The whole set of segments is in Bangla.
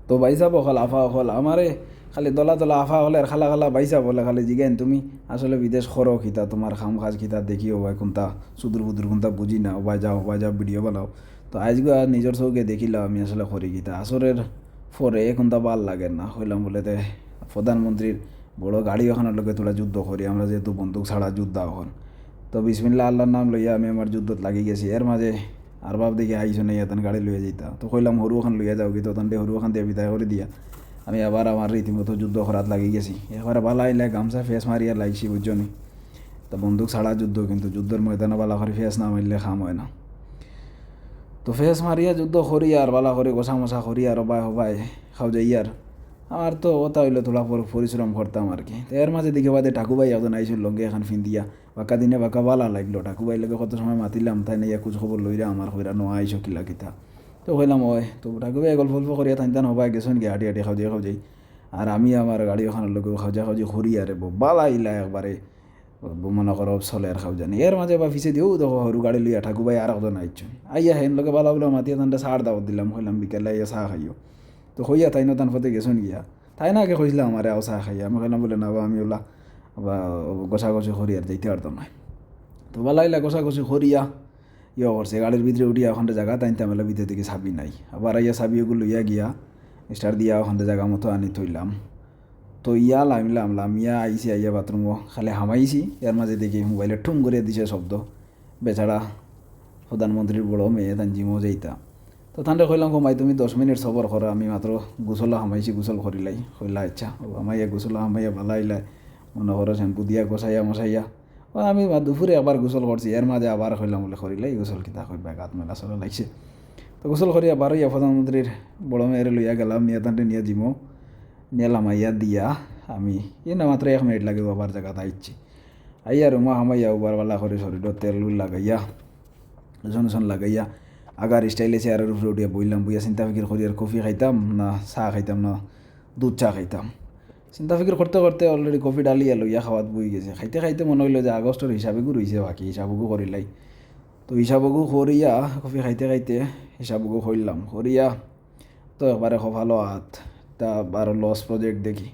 তো বাইসা বকল আফা অকল আমারে খালি দলা দলা আফা হলে আর খালা খালা বাইসা বলে খালি জিগাইন তুমি আসলে বিদেশ খরো খিতা তোমার খাম খাজ খিতা দেখি ও ভাই কোনটা সুদূর বুদুর কোনটা বুঝি না ও ভাই যাও ভিডিও বানাও। তো আজকে নিজের চৌকে দেখিলাম আমি আসলে করি খিতা আসরের পরে কোনটা ভাল লাগে না হইলাম বলে তে প্রধানমন্ত্রীর বড় গাড়ি ওখানের লোকে তোরা যুদ্ধ করি আমরা যেহেতু বন্দুক ছাড়া যুদ্ধ এখন। তো বিসমিল্লা আল্লাহর নাম লইয়া আমি আমার যুদ্ধত লাগি গেছি এর মাঝে আর বাপ দেখি আইসো নাই এতন গাড়ি লইয়া যাইতা তো কইলাম হরু ওখান লইয়া যাও কি তখন হরু ওখান দিয়ে বিদায় করে দিয়া আমি আবার আমার রীতিমতো যুদ্ধ করাত লাগি গেছি এবারে বালা আইলে গামছা ফেস মারিয়া লাগছি বুঝছনি। তো বন্দুক ছাড়া যুদ্ধ কিন্তু যুদ্ধের ময়দানে বালা করে ফেস না মারলে খাম হয় না। তো ফেস মারিয়া যুদ্ধ করি আর বালা করে গোসা মশা করি আর হবাই হবাই খাও যাই আর আমার তো ওটা হইলে তোলা পরিশ্রম করতাম আর কি। তো এর মাঝে দেখে বাদে ঠাকুবাই এখন আইসিল লঙ্গে এখন ফিন্দিয়া বাঁকা দিনে বাঁকা বালা লাগলো ঠাকুবাই লগে কত সময় মাতিলাম তাই না খোঁজ খবর লইরা আমার হইরা নো আইসো কিলা কিতা। তো কইলাম ওই তো ঠাকুবাই গল্প গল্প করিয়া থাইতান হবাই গেছেন কি হাঁটি হাঁটি খাও যাই আর আমি আমার গাড়ি ওখানের লোক খাওয়া খরি আরে বালা ইলা একবারে মনে করো চলে আর খাও জানি এর মাঝে বা ফিসে দিও দেখো সরু গাড়ি লইয়া ঠাকুবাই আর একজন আইসছেন আইয়া হেন লোকে বালা বলে মাতিয়া তান্ডা চার দাওয়াত দিলাম কইলাম বিকেলে আইয়া চাহ খাইও। তো হইয়া তাই নতান ফতে গেছেন গিয়া তাই না আগে কইছিলাম আমারে আও চাহ খাইয়া আমি কইলাম বলে না বা আমি ওলা বা গোছাগছি করি আর যাইতে পারতাম না। তো বালাইলা গোছাগছি করিয়া করছে গাড়ির ভিতরে উঠিয়া ওখানটা জায়গা টাইনতাম এলা ভিতরে থেকে চাবি নাই আবার আইয়া চাবি ওগুলো লইয়া গিয়া স্টার দিয়া ওখানটা জায়গা মতো আনি থইলাম। তো ইয়া লামিয়া আইসি আইয়া বাথরুমও খালি হামাইছি এর মাঝে দেখি মোবাইলে ঠুম করে দিছে শব্দ বেচারা প্রধানমন্ত্রীর বড় মেয়ে তান জিমও যাইতা। তো তান্ডে কইলাম কমাই তুমি 10 মিনিট সবর করো আমি মাত্র গোসলা হামাইছি গোসল করিলাই কইলা আচ্ছা ও আমাইয়া গোসলা হামাইয়া ভালাইলাই মনে করো শ্যাম্পু দিয়া গোসাইয়া মশাইয়া ও আমি দুপুরে আবার গোসল করছি এর মাঝে আবার কইলাম বলে করিলাই গোসল কিতা কইবা গাত মেলা চলা লাগছে। তো গোসল করিয়া বারোইয়া প্রধানমন্ত্রীর বড় মেয়েরে লইয়া গেলাম নিয়ে তান্ডে নিয়ে জিমো নিয়ে লামাইয়া দিয়া আমি না মাত্র 1 মিনিট লাগে আবার জায়গাতে আইছি আইয়া রুমা হামাইয়া উবারওয়ালা করে শরীরত তেল লাগাইয়া লোশন লাগাইয়া আগার স্টাইলে চেয়ারের উপরে উঠিয়া বইলাম বইয়া চিন্তা ফিকির করি আর কফি খাইতাম না চাহ খাইতাম না দুধ চা খাইতাম। চিন্তা ফিকির করতে করতে অলরেডি কফি ডালিয়া লইয়া খাওয়াত বই গেছে খাইতে খাইতে মনে হইলো যে আগস্টের হিসাবেগু রয়েছে বাকি হিসাবগু করিলাই। তো হিসাবগু করিয়া কফি খাইতে খাইতে হিসাবগু করলাম করিয়া তো একবারে ভালো হাত তা আরও লস প্রজেক্ট দেখি।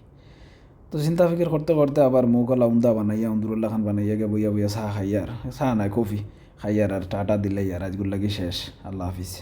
তো চিন্তা ফিকির করতে করতে আবার মুখলা উন্দা বানাইয়া উন্দুরুল্লাহ খান বানাইয়া গে বইয়া বইয়া চাহ খাইয়ার চাহ নাই কফি খাইয়ার আর টাটা দিলাই আর আজগুলো লাগি শেষ। আল্লাহ হাফিজ।